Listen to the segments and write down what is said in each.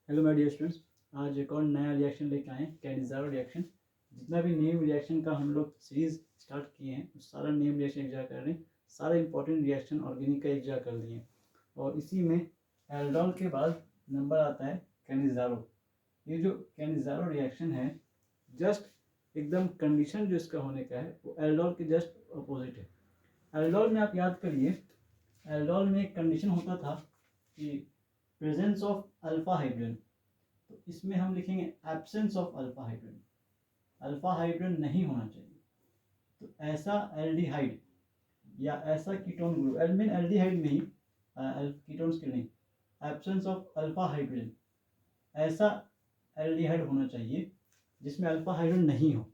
Hello my dear students, आज एक और नया रिएक्शन लेके आए हैं, कैनिज़ारो रिएक्शन। जितना भी नेम रिएक्शन का हम लोग सीरीज स्टार्ट किए हैं वो सारा नेम रिएक्शन एक जगह कर रहे हैं। सारे इंपॉर्टेंट रिएक्शन ऑर्गेनिक का एक जगह कर लिए हैं और इसी में एल्डोल के बाद नंबर आता है कैनिज़ारो। ये जो कैनिज़ारो रिएक्शन है जस्ट एकदम कंडीशन जो इसका होने का है वो एल्डोल के जस्ट अपोजिट है। एल्डोल में आप याद करिए, एल्डोल में एक कंडीशन होता था कि प्रेजेंस ऑफ अल्फा हाइड्रोजन, तो इसमें हम लिखेंगे absence of alpha hydrogen. Alpha hydrogen नहीं होना चाहिए, तो ऐसा एल्डिहाइड या ऐसा कीटोन ग्रुप, एल्मिन एल्डिहाइड नहीं, कीटोन्स के नहीं, एब्सेंस ऑफ अल्फा हाइड्रोजन, ऐसा एल्डिहाइड होना चाहिए जिसमें अल्फा हाइड्रोजन नहीं हो।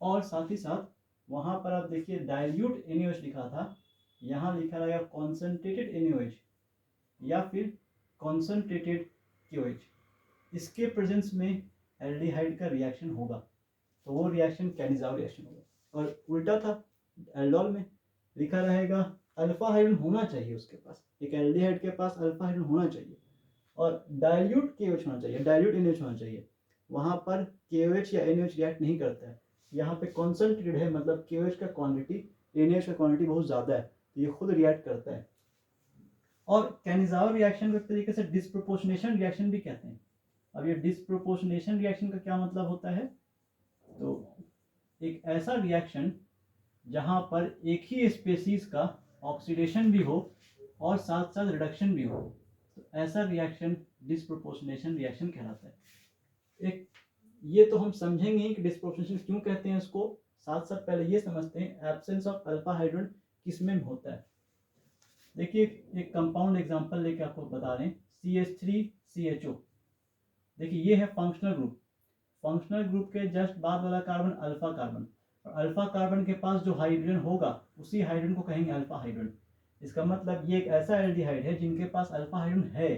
और साथ ही साथ वहाँ पर आप देखिए डाइल्यूट NaOH लिखा था, यहाँ लिखा रहेगा कॉन्सेंट्रेटेड NaOH या फिर कॉन्सेंट्रेटेड KOH। इसके प्रेजेंस में एल्डिहाइड का रिएक्शन होगा तो वो रिएक्शन कैनिज़ारो रिएक्शन होगा। और उल्टा था, एल्डोल में लिखा रहेगा अल्फा हाइड्रोजन होना चाहिए, उसके पास एक एल्डिहाइड के पास अल्फा हाइड्रोजन होना चाहिए और डाइल्यूट KOH होना चाहिए, डाइल्यूट NaOH होना चाहिए। वहाँ पर KOH या NaOH रिएक्ट नहीं करता है, यहाँ पे कॉन्सेंट्रेटेड है, मतलब KOH का क्वांटिटी NaOH का क्वांटिटी बहुत ज़्यादा है तो ये खुद रिएक्ट करता है। और कैनिज़ारो रिएक्शन को एक तरीके से डिस्प्रोपोर्शनेशन रिएक्शन भी कहते हैं। अब ये डिस्प्रोपोर्शनेशन रिएक्शन का क्या मतलब होता है, तो एक ऐसा रिएक्शन जहां पर एक ही स्पेसीज का ऑक्सीडेशन भी हो और साथ साथ रिडक्शन भी हो, तो ऐसा रिएक्शन डिस्प्रोपोर्शनेशन रिएक्शन कहलाता है। एक ये तो हम समझेंगे ही कि डिस्प्रोपोर्शनेशन क्यों कहते हैं इसको, साथ साथ पहले ये समझते हैं एब्सेंस ऑफ अल्फा हाइड्रोजन किसमें होता है। देखिए एक कंपाउंड एग्जांपल लेके आपको बता रहे हैं, CH3CHO। देखिए ये है फंक्शनल ग्रुप, फंक्शनल ग्रुप के जस्ट बाद वाला कार्बन अल्फा कार्बन, और अल्फा कार्बन के पास जो हाइड्रोजन होगा उसी हाइड्रोजन को कहेंगे अल्फा हाइड्रोजन। इसका मतलब ये एक ऐसा एल्डिहाइड है जिनके पास अल्फा हाइड्रोजन है।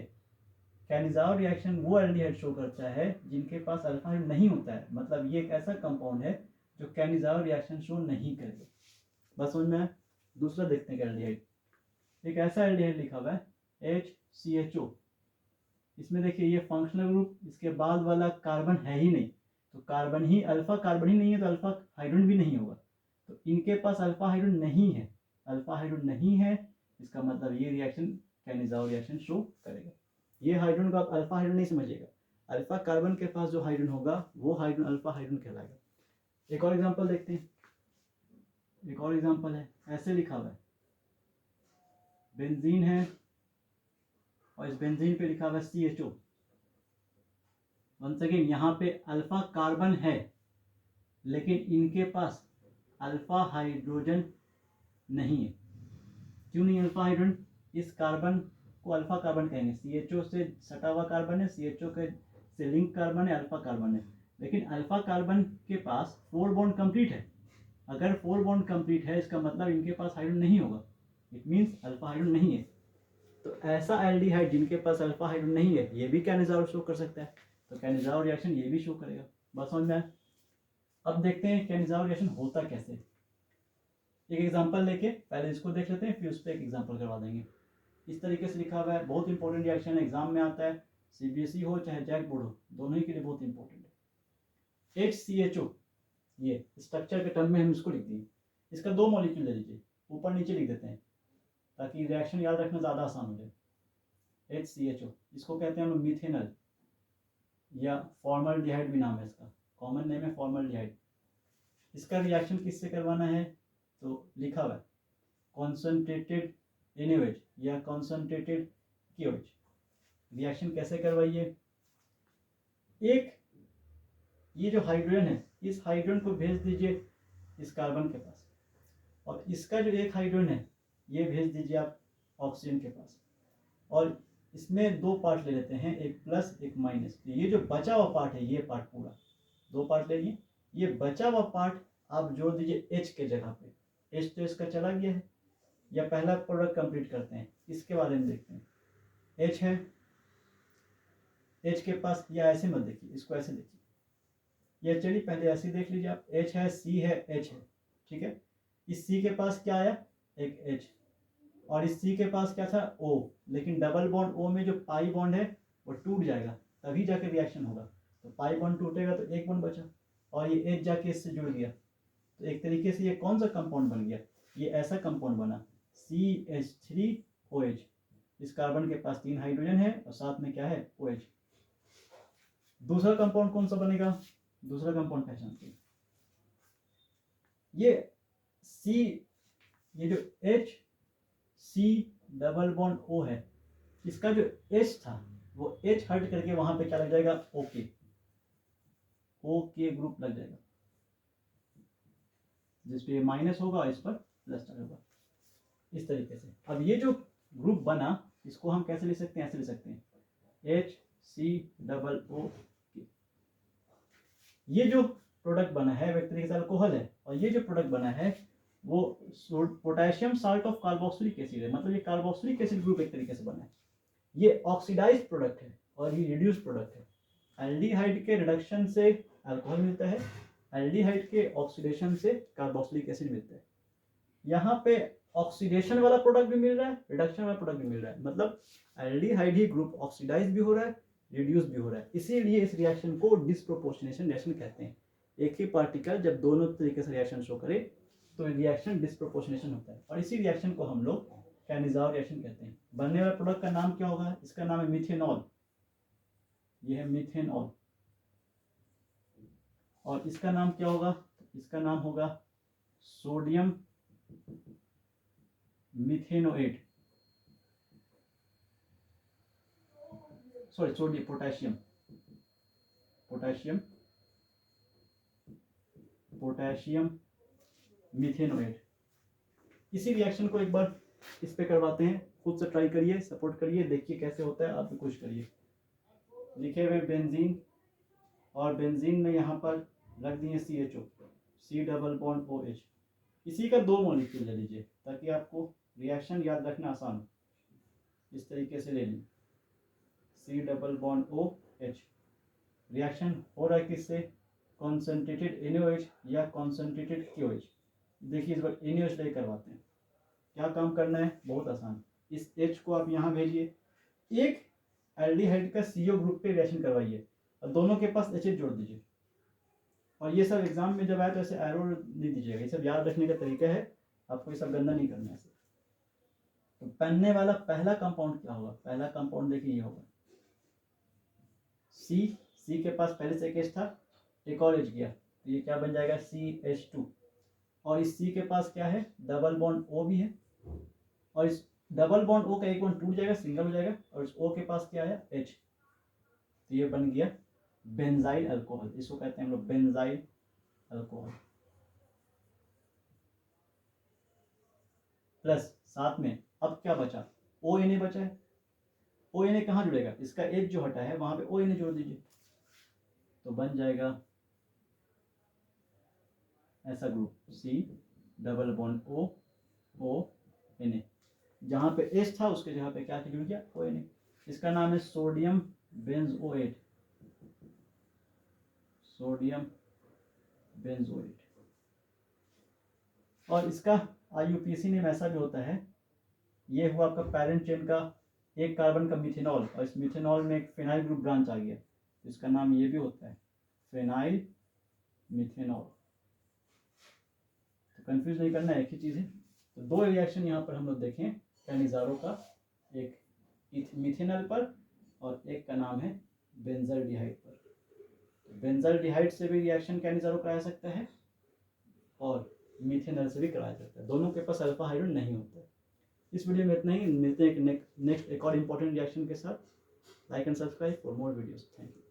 कैनिज़ारो रिएक्शन वो एल्डिहाइड शो करता है जिनके पास अल्फा हाइड्रोजन नहीं होता है, मतलब ये एक ऐसा कंपाउंड है जो कैनिज़ारो रिएक्शन शो नहीं करेगा। बस समझ में। दूसरा देखते हैं एल्डिहाइड, एक ऐसा एल्डिहाइड लिखा हुआ है HCHO। इसमें देखिए ये फंक्शनल ग्रुप, इसके बाद वाला कार्बन है ही नहीं, तो कार्बन ही अल्फा कार्बन ही नहीं है तो अल्फा हाइड्रोजन भी नहीं होगा, तो इनके पास अल्फा हाइड्रोजन नहीं है। अल्फा हाइड्रोजन नहीं है, इसका मतलब ये रिएक्शन कैनिज़ारो रिएक्शन शो करेगा। ये हाइड्रोजन को आप अल्फा हाइड्रोजन नहीं समझिएगा, अल्फा कार्बन के पास जो हाइड्रोजन होगा वो हाइड्रोजन अल्फा हाइड्रोजन कहलाएगा। एक और एग्जाम्पल देखते हैं, एक और एग्जाम्पल है, ऐसे लिखा हुआ है बेंजीन है और इस बेंजीन पे लिखा हुआ है CHO। वंस अगेन यहाँ पे अल्फा कार्बन है लेकिन इनके पास अल्फा हाइड्रोजन नहीं है। क्यों नहीं अल्फा हाइड्रोजन, इस कार्बन को अल्फा कार्बन कहेंगे, CHO से सटा हुआ कार्बन है, CHO के से लिंक कार्बन है, अल्फा कार्बन है, लेकिन अल्फा कार्बन के पास 4 बॉन्ड कंप्लीट है। अगर 4 बॉन्ड कंप्लीट है इसका मतलब इनके पास हाइड्रोजन नहीं होगा, इट मीन्स अल्फा हाइड्रोजन नहीं है। तो ऐसा एल्डिहाइड जिनके पास अल्फा हाइड्रोजन नहीं है ये भी कैनिज़ारो शो कर सकता है, तो कैनिज़ारो रिएक्शन ये भी शो करेगा। बस समझ में आया। अब देखते हैं कैनिज़ारो रिएक्शन होता कैसे। एक एग्जांपल लेके पहले इसको देख लेते हैं, फिर उस पर एक एग्जांपल करवा देंगे। इस तरीके से लिखा हुआ है, बहुत इंपॉर्टेंट रिएक्शन है, एग्जाम में आता है, CBSE हो चाहे जैक बोर्ड हो, दोनों ही के लिए बहुत इंपॉर्टेंट है। HCHO, ये स्ट्रक्चर के टर्म में हम इसको लिख दिए, इसका 2 मॉलिक्यूल ले लीजिए, ऊपर नीचे लिख देते हैं ताकि रिएक्शन याद रखना ज़्यादा आसान हो जाए। HCHO इसको कहते हैं हम मिथेनल या फॉर्मल्डिहाइड भी नाम है इसका, कॉमन नेम है फॉर्मल्डिहाइड। इसका रिएक्शन किससे करवाना है, तो लिखा हुआ है कॉन्सेंट्रेटेड NaOH या कॉन्सेंट्रेटेड KOH। रिएक्शन कैसे करवाइए, एक ये जो हाइड्रोजन है इस हाइड्रोजन को भेज दीजिए इस कार्बन के पास, और इसका जो एक हाइड्रोजन है ये भेज दीजिए आप ऑक्सीजन के पास, और इसमें 2 पार्ट ले लेते हैं, एक प्लस एक माइनस। तो ये जो बचा हुआ पार्ट है ये पार्ट पूरा 2 पार्ट ले लिए, ये बचा हुआ पार्ट आप जोड़ दीजिए H के जगह पे। H तो इसका चला गया है, या पहला प्रोडक्ट कंप्लीट करते हैं इसके बारे में देखते हैं। H है, H के पास, या ऐसे मत देखिए, इसको ऐसे देखिए, या चलिए पहले ऐसे देख लीजिए आप, H है, C है, H है, ठीक है। इस C के पास क्या आया, एक H, और इस C के पास क्या था O, लेकिन डबल बॉन्ड O में जो पाई बॉन्ड है वो टूट जाएगा, तभी जाके रिएक्शन होगा। तो पाई बॉन्ड टूटेगा तो एक बॉन्ड बचा, और ये H जाके इससे जुड़ गया, तो एक तरीके से ये कौन सा कंपाउंड बन गया, ये ऐसा कंपाउंड बना CH3OH। इस कार्बन के पास 3 हाइड्रोजन है और साथ में क्या है, OH। दूसरा कंपाउंड कौन सा बनेगा, दूसरा कंपाउंड पहचानते हैं, ये C, ये जो HC डबल बॉन्ड O है, इसका जो H था वो H हट करके वहां पे क्या लग जाएगा, OK ग्रुप लग जाएगा, जिस पे माइनस होगा इस पर प्लस होगा, इस तरीके से। अब ये जो ग्रुप बना इसको हम कैसे लिख सकते हैं, ऐसे लिख सकते हैं HC डबल O। ये जो प्रोडक्ट बना है वो एक तरीके से अल्कोहल है, और ये जो प्रोडक्ट बना है वो potassium salt of carboxylic acid है, मतलब ये कार्बोक्सिलिक एसिड ग्रुप एक तरीके से बना है। ये ऑक्सीडाइज्ड प्रोडक्ट है और ये रिड्यूस्ड प्रोडक्ट है। एल्डिहाइड के रिडक्शन से अल्कोहल मिलता है, एल्डिहाइड के ऑक्सीडेशन से कार्बोक्सिलिक एसिड मिलता है। यहाँ पे ऑक्सीडेशन वाला प्रोडक्ट भी मिल रहा है, रिडक्शन वाला प्रोडक्ट भी मिल रहा है, मतलब एल्डिहाइड ही ग्रुप ऑक्सीडाइज भी हो रहा है, रिड्यूस भी हो रहा है। इसीलिए इस रिएक्शन को डिस्प्रोपोर्शनेशन रिएक्शन कहते हैं। एक ही पार्टिकल जब दोनों तरीके से रिएक्शन शो करे तो रिएक्शन डिस्प्रोपोर्शनेशन होता है, और इसी रिएक्शन को हम लोग कैनिज़ाउ रिएक्शन कहते हैं। बनने वाले प्रोडक्ट का नाम क्या होगा, इसका नाम है मिथेनॉल, ये है मिथेनॉल। और इसका नाम क्या होगा, इसका नाम होगा sodium methanoate, sorry sodium potassium, potassium methanoate. इसी रिएक्शन को एक बार इस पे करवाते हैं, खुद से ट्राई करिए, सपोर्ट करिए, देखिए कैसे होता है, आप भी कोशिश करिए। लिखे हुए बेंजीन, और बेंजीन में यहाँ पर रख दिए CHO, C double bond OH। इसी का 2 मॉलिक्यूल ले लीजिए ताकि आपको रिएक्शन याद रखना आसान हो। इस तरीके से ले लीजिए C double bond OH। Reaction हो रहा है किससे, कॉन्सेंट्रेटेड NaOH या कॉन्सेंट्रेटेड KOH। देखिए इस बार NaOH ले करवाते हैं। क्या काम करना है, बहुत आसान, इस H को आप यहाँ भेजिए, एक एल्डिहाइड का CO ग्रुप पे रिएक्शन करवाइए और दोनों के पास HH जोड़ दीजिए। और ये सब एग्जाम में जब आए तो ऐसे एरो नहीं दीजिएगा, ये सब याद रखने का तरीका है, आपको ये सब गंदा नहीं करना है। तो बनने वाला पहला कंपाउंड क्या होगा, पहला कंपाउंड देखिए ये होगा C के पास पहले से एक H था, एक और H गया, तो ये क्या बन जाएगा CH2। और इस C के पास क्या है, डबल बॉन्ड O भी है, और इस डबल बॉन्ड O का एक बॉन्ड टूट जाएगा, सिंगल हो जाएगा, और इस O के पास क्या है H, तो ये बन गया बेंजाइल अल्कोहल। इसको कहते हैं हम लोग बेंजाइल अल्कोहल। प्लस साथ में अब क्या बचा, ONA बचा है। ONA कहाँ जुड़ेगा, इसका H जो हटा है वहां पे ONA जोड़ दीजिए, तो बन जाएगा ऐसा group C double bond ONA। जहां पे H था उसके जगह पे क्या जुड़ गया, ONA। इसका नाम है सोडियम बेंजोएट, सोडियम बेंजोएट। और इसका IUPAC नेम ऐसा भी होता है, ये हुआ आपका पैरेंट चेन का एक कार्बन का मिथेनॉल, और इस मिथेनॉल में एक फिनाइल ग्रुप ब्रांच आ गया, इसका नाम ये भी होता है फिनाइल मिथेनॉल। तो कंफ्यूज नहीं करना, एक ही चीज़ है। तो 2 रिएक्शन यहाँ पर हम लोग देखें कैनिज़ारो का, एक मिथेनॉल पर और एक का नाम है बेंजल्डिहाइड पर। तो बेंजल्डिहाइड से भी रिएक्शन कैनिज़ारो कराया सकता है और मिथेनॉल से भी कराया सकता है, दोनों के पास अल्फा हाइड्रोजन नहीं होता है। इस वीडियो में इतना ही, मिलते हैं नेक्स्ट एक और इम्पोर्टेंट रिएक्शन के साथ। Like and subscribe for more videos. Thank you.